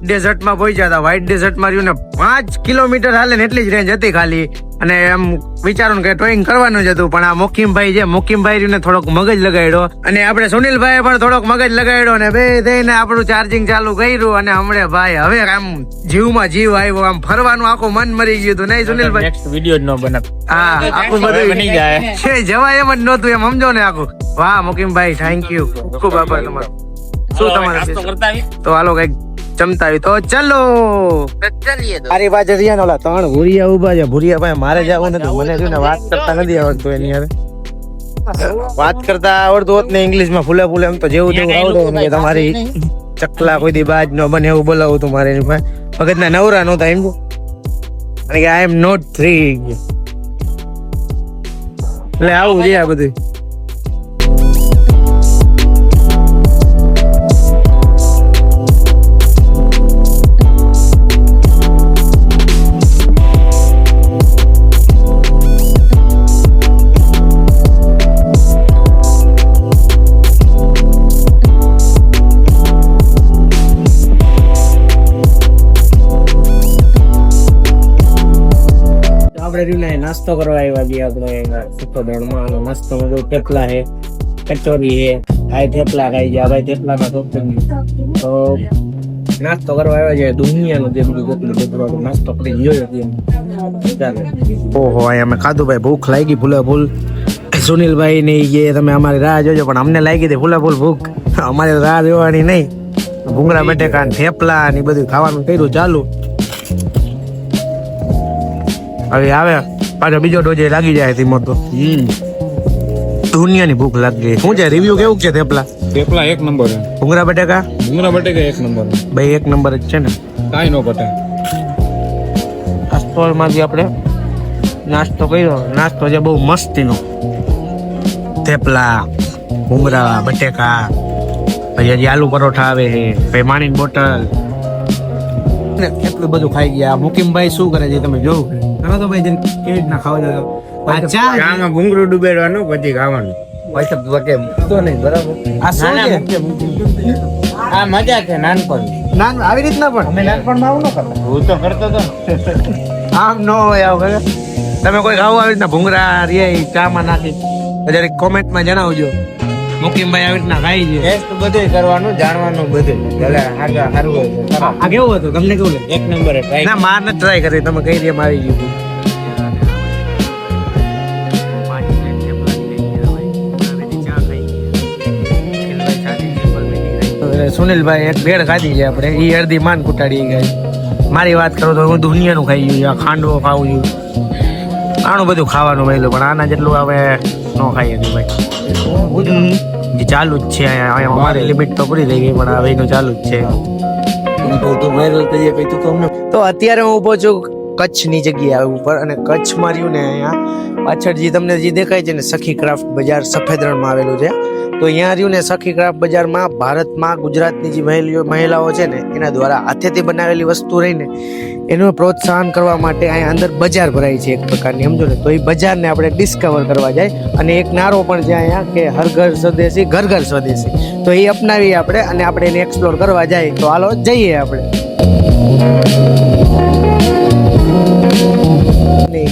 ડેઝર્ટમાં પહોંચ્યા હતા. વ્હાઈટ ડેઝર્ટમાં રહ્યું ને 5 કિલોમીટર હાલે ને એટલી જ રેન્જ હતી ખાલી. અને એમ વિચારું કે ટોઈંગ કરવાનું જ હતું, પણ આ મોકીમભાઈ છે, મોકીમભાઈ રહ્યું ને થોડોક મગજ લગાડ્યો, અને આપણે સુનિલભાઈ પણ થોડોક મગજ લગાડ્યો, ને બે થઈને આપણું ચાર્જિંગ ચાલુ કર્યું. અને હમણાં ભાઈ હવે આમ જીવમાં જીવ આવ્યો, આમ ફરવાનું આખું મન મરી ગયું હતું. નહીં સુનિલભાઈ? નેક્સ્ટ વિડિયો જ ન બનાવ. હા, આખું બધું બની જાય છે, જવાય એમ જ નહોતું, એમ સમજો ને આખું. વાહ મોકીમભાઈ, થેન્ક યુ, ખૂબ આભાર તમારો. શું તમારે તો હાલો કઈક ચમતાવી તો ચલો મારી પાસે રહ્યા ને ઓલા 3 ભૂરિયા ઉભા છે. ભૂરિયા ભાઈ મારે જવું નથી, મને છે ને વાત કરતા નથી આવડતું એની યાર. વાત કરતા આવડતું હોત ને ઇંગ્લિશમાં ફૂલે ફૂલે એમ તો જેવું તેવું આવડે કે તમારી ચકલા કોઈ દી બાજ ન બને એવું બોલાવું તું મારે એની પાસે. વખતના નવરા નહોતા એમ, અને કે આઈ એમ નોટ થ્રી એટલે આવું છે આ બધું. નાસ્તો કરવા આવ્યા છીએ આપણે સુખોદળમાં. નાસ્તો બધું થેપલા છે, કચોરી છે, આ થેપલા ખાઈ ગયા ભાઈ, થેપલામાં તો નાસ્તો કરવા આવ્યા છે. દુનિયાનું જે બધું જેટલું નાસ્તો કરી જોયો. ઓહો અહીંયા અમે ખાધું ભાઈ, ભૂખ લાગી ફૂલે ફૂલ. સુનિલભાઈ ને એ તમે અમારી રાહ જોજો, પણ અમને લાગી હતી ફૂલે ફૂલ ભૂખ. અમારે રાહ જોવાની નહીં, ભૂંગળા બટેકા થેપલા ને બધું ખાવાનું કર્યું ચાલુ. હવે આવે પાછો બીજો ડોઝે લાગી જાય ધીમો તો. દુનિયાની ભૂખ લાગી. શું છે રિવ્યુ કેવું છે થેપલા? થેપલા એક નંબર છે. ભૂંગળા બટેકા એક નંબર. ભાઈ એક નંબર જ છે ને, કાઈ નો પટે. આ સ્ટોલ માંથી આપણે નાસ્તો કર્યો. નાસ્તો છે બહુ મસ્તીનો. થેપલા, ભૂંગળા બટેકા, પછી હજી આલુ પરોઠા આવે છે, પછી પાણીની બોટલ, એટલું બધું ખાઈ ગયા. મુકીમભાઈ શું કરે છે તમે જોવું કરો તો ભાઈ, કેવી રીતના ખાવા ચામાં ભૂંગળું ડુબેડવાનું પછી ખાવાનું. પૈસા તો નહીં બરાબર. આ શું છે? આ મજા છે નાનપણ. આવી રીતના પણ અમે નાનપણમાં આવું ન કરતા. હું તો કરતો હતો. આમ ન હોય આવું. તમે કોઈ ખાવું આવી રીતના ભૂંગળા રે ચામાં નાખી જયારે કોમેન્ટમાં જણાવજો. મુકીમભાઈ આવી રીતના ખાઈ છે. ટેસ્ટ બધું કરવાનું, જાણવાનું બધું. સારું હોય. આ કેવું હતું તમને? કેવું લાગે? એક નંબર. ના માર ને ટ્રાય કરી, તમે કઈ રીતે આવી ગયું. સુનિલભાઈ એક ભેળ ખાધી છે આપણે, એ અડધી માન કુટાડી ગઈ. મારી વાત કરું તો હું દુનિયાનું ખાઈ ગયું, આ ખાંડવો ખાવું છું, આનું બધું ખાવાનું મળ્યું, પણ આના જેટલું હવે ન ખાઈએ ભાઈ. ચાલુ જ છે અહીંયા, અમારી લિમિટ તો પૂરી થઈ ગઈ, પણ હવે એનું ચાલુ જ છે. તો અત્યારે હું ઉભો છું કચ્છની જગ્યા ઉપર, અને કચ્છમાં રહ્યું ને અહીંયા પાછળ જે તમને જે દેખાય છે ને સખી ક્રાફ્ટ બજાર સફેદ રણમાં આવેલું છે. તો અહીંયા રહ્યું ને સખી ક્રાફ્ટ બજારમાં ભારતમાં ગુજરાતની જે મહિલાઓ છે ને એના દ્વારા હાથેથી બનાવેલી વસ્તુ રહીને એનું પ્રોત્સાહન કરવા માટે અહીંયા અંદર બજાર ભરાય છે એક પ્રકારની, સમજો ને. તો એ બજારને આપણે ડિસ્કવર કરવા જાય, અને એક નારો પણ છે અહીંયા કે હર ઘર સ્વદેશી ઘર ઘર સ્વદેશી. તો એ અપનાવીએ આપણે, અને આપણે એને એક્સપ્લોર કરવા જાય. તો હાલો જઈએ આપણે.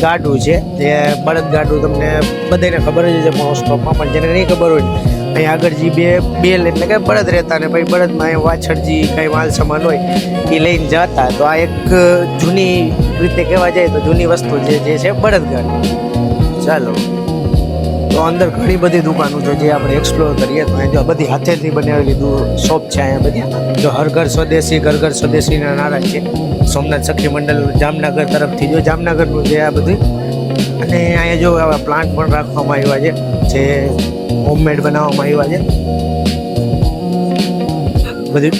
ગાડું છે જે બળદ ગાડું, તમને બધાને ખબર જ છે મોસ્ટ ઓફમાં, પણ જેને નહીં ખબર હોય અહીંયા આગળ જે બેલ એટલે કે બળદ રહેતા, ને પછી બળદમાં અહીંયા વાછળ જે કંઈ માલ સામાન હોય એ લઈને જતા. તો આ એક જૂની રીતે કહેવા જાય તો જૂની વસ્તુ જે છે બળદ ગાડી. ચાલો તો અંદર ઘણી બધી દુકાનો છે જે આપણે એક્સપ્લોર કરીએ. તો અહીંયા જો બધી હાથેથી બનાવેલી શોપ છે અહીંયા બધી. જો હર ઘર સ્વદેશી ઘર ઘર સ્વદેશીના નારા છે. સોમનાથ સખી મંડળ જામનગર તરફથી જો જામનગરનું છે આ બધું. અને અહીંયા જો આવા પ્લાન્ટ પણ રાખવામાં આવ્યા છે જે હોમમેડ બનાવવામાં આવ્યા છે બધી.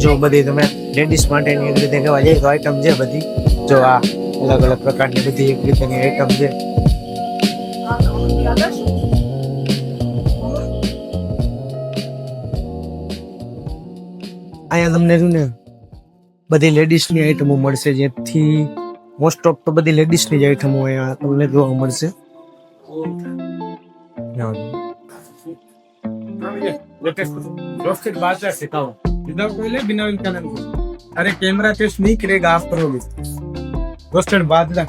જો બધી તમે લેડીઝ માટેની એક રીતે કહેવા જાય તો આઈટમ છે બધી. જો આ અલગ અલગ પ્રકારની બધી એક રીતેની આઈટમ છે. અહીંયા તમને શું ને બધી લેડીઝની આઈટમો મળશે, જેથી મોસ્ટ ઓફ તો બધી લેડીઝની જ આઈટમો અહીંયા તમને જોવા મળશે. अरे कैमरा टेस्ट नहीं करेगा, आप करोगे। रोस्टेड बाजरा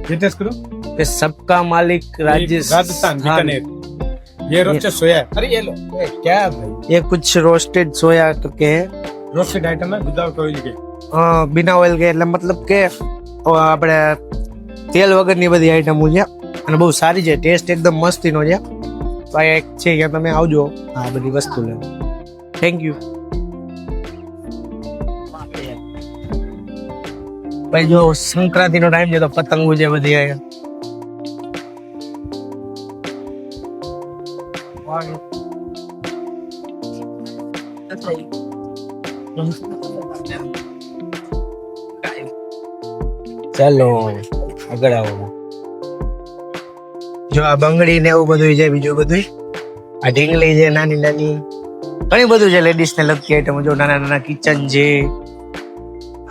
ये टेस्ट करो। ये सबका मालिक राजस्थान बीकानेर। ये रोस्टेड सोया है। अरे ये लो। ए, क्या है भाई? ये कुछ रोस्टेड सोया के है, रोस्टेड आइटम है विदाउट ऑयल के। बिना ઓઇલ કે એટલે મતલબ કે આપણે તેલ વગરની બધી આઈટમો છે અને બહુ સારી છે, ટેસ્ટ એકદમ મસ્તીનો છે. તો આ એક છે કે તમે આવજો આ બધી વસ્તુ લેવા. Thank you. ભાઈ જો સંક્રાંતિનો ટાઈમ છે તો પતંગો છે બધી અહીંયા. ચાલો આગળ આવો. જો આ બંગડી ને એવું બધું છે, બીજું બધું આ ઢીંગલી છે નાની નાની, ઘણી બધું છે લેડીઝ ને લગતી આઈટમ. જો નાના નાના કિચન છે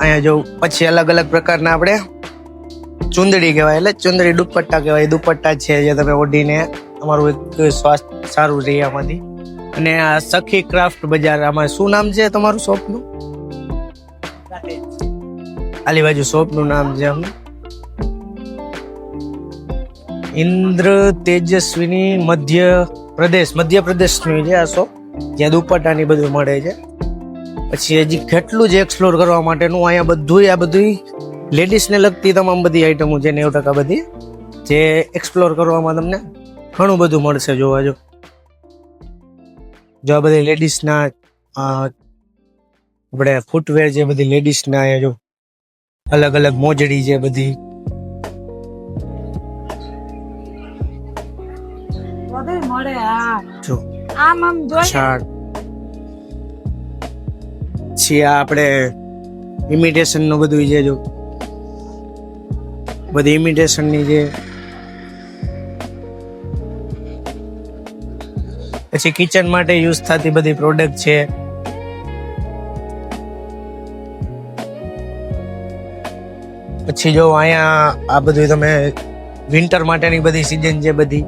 અહીંયા. જો પછી અલગ અલગ પ્રકારના આપણે ચુંદડી કહેવાય, એટલે ચુંદડી દુપટ્ટા કહેવાય. દુપટ્ટા છે જે તમે ઓઢીને તમારું એક સ્વાસ્થ્ય સારું રહે આમાંથી. અને આ સખી ક્રાફ્ટ બજાર, આમાં શું નામ છે તમારું શોપનું? આલી બાજુ શોપનું નામ છે ઇન્દ્ર તેજસ્વીની મધ્યપ્રદેશની છે આ શોપ, જ્યાં દુપટ્ટાની બધું મળે છે. પછી હજી કેટલું જ એક્સપ્લોર કરવા માટેનું અહીંયા બધું લેડીઝને લગતી તમામ બધી આઈટમો છે 90% બધી, જે એક્સપ્લોર કરવામાં તમને ઘણું બધું મળશે. જોવા જો આ બધી લેડીઝના આપણે ફૂટવેર છે, બધી લેડીઝના અહીંયા જો અલગ અલગ મોજડી છે બધી. જો શાર્ટ છે, આપણે ઇમિટેશન નું બધું છે, જો બધી ઇમિટેશન ની છે. પછી કિચન માટે યુઝ થતી બધી પ્રોડક્ટ છે. પછી જો અહીંયા આ બધું તમે વિન્ટર માટેની બધી સીઝન છે, બધી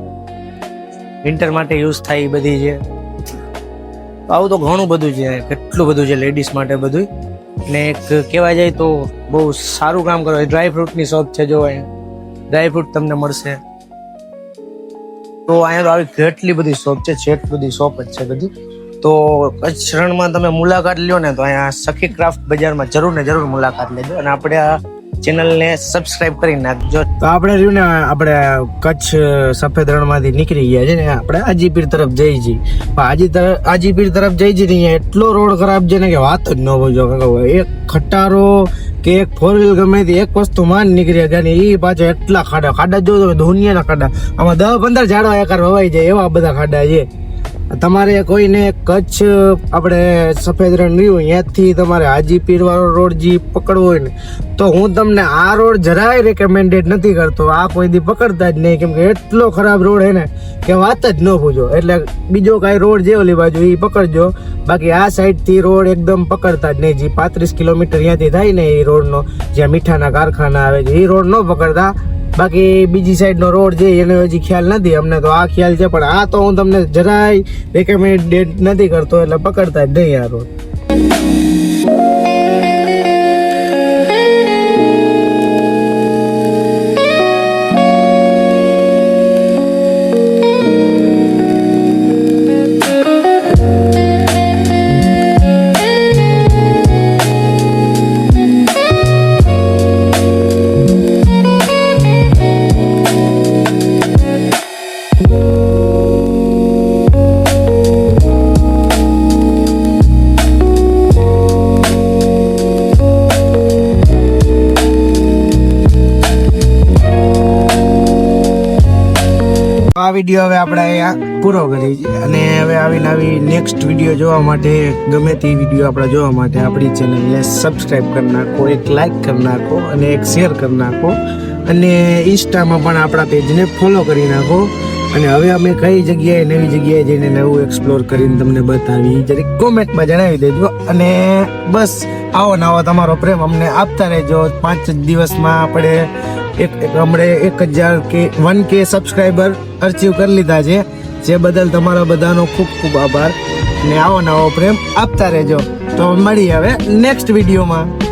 વિન્ટર માટે યુઝ થાય એ બધી છે. આવું તો ઘણું બધું છે, કેટલું બધું છે લેડીઝ માટે બધું. ને એક કહેવા જાય તો બહુ સારું કામ કરો. ડ્રાય ફ્રૂટની શોપ છે, જો અહીંયા ડ્રાય ફ્રૂટ તમને મળશે. તો અહીંયા તો આવી કેટલી બધી શોપ છે, જેટલી બધી શોપ જ છે બધી. તો કચ્છ રણમાં તમે મુલાકાત લ્યો ને તો અહીંયા સખી ક્રાફ્ટ બજારમાં જરૂર ને જરૂર મુલાકાત લેજો. અને આપણે આ ચેનલને સબસ્ક્રાઇબ કરી નાખજો. તો આપણે રહ્યું ને આપણે કચ્છ સફેદ રણમાંથી નીકળી ગયા છે ને આપણે હાજીપીર તરફ જઈ છીએ. હાજીપીર તરફ જઈ છીએ અહીંયા એટલો રોડ ખરાબ છે ને કે વાત જ ન પૂછો. એક ખટારો કે એક 4 વ્હીલ ગમે તે એક વસ્તુ માન નીકળી ગયા ને એ પાછા એટલા ખાડા જો તમે દુનિયાના ખાડા, આમાં 10-15 ઝાડવા એકર વવાઈ જાય એવા બધા ખાડા છે. તમારે કોઈને કચ્છ આપણે સફેદ રણ રહ્યું ત્યાંથી તમારે હાજીપીર વાળો રોડ જે પકડવો હોય ને તો હું તમને આ રોડ જરાય રેકમેન્ડેડ નથી કરતો. આ કોઈ દી પકડતા જ નહીં, કેમ કે એટલો ખરાબ રોડ હે ને કે વાત જ ન પૂછો. એટલે બીજો કાંઈ રોડ જે ઓલી બાજુ એ પકડજો, બાકી આ સાઈડથી રોડ એકદમ પકડતા જ નહીં. જે 35 કિલોમીટર ત્યાંથી થાય ને એ રોડનો, જ્યાં મીઠાના કારખાના આવે છે, એ રોડ ન પકડતા. બાકી બીજી સાઈડ નો રોડ છે એનો હજી ખ્યાલ નથી અમને, તો આ ખ્યાલ છે. પણ આ તો હું તમને જરાય રેકમેન્ડેડ નથી કરતો, એટલે પકડતા જ નહીં આ રોડ. આ વિડીયો હવે આપણે અહીંયા પૂરો કરી છે અને હવે આવી નેક્સ્ટ વિડીયો જોવા માટે, ગમે તે વિડીયો આપણે જોવા માટે આપણી ચેનલને સબસ્ક્રાઈબ કરી નાખો, એક લાઈક કરી નાખો અને એક શેર કરી નાખો. અને ઇન્સ્ટામાં પણ આપણા પેજને ફોલો કરી નાખો. અને હવે અમે કઈ જગ્યાએ નવી જગ્યાએ જઈને નવું એક્સપ્લોર કરીને તમને બતાવી જરીક કોમેન્ટમાં જણાવી દેજો. અને બસ આવો નવો તમારો પ્રેમ અમને આપતા રહેજો. 5 દિવસમાં આપણે હમણે 1K સબસ્ક્રાઈબર અચીવ કરી લીધા છે, જે બદલ તમારા બધાનો ખૂબ ખૂબ આભાર. અને આવો નવો પ્રેમ આપતા રહેજો. તો મળીએ હવે નેક્સ્ટ વિડીયોમાં.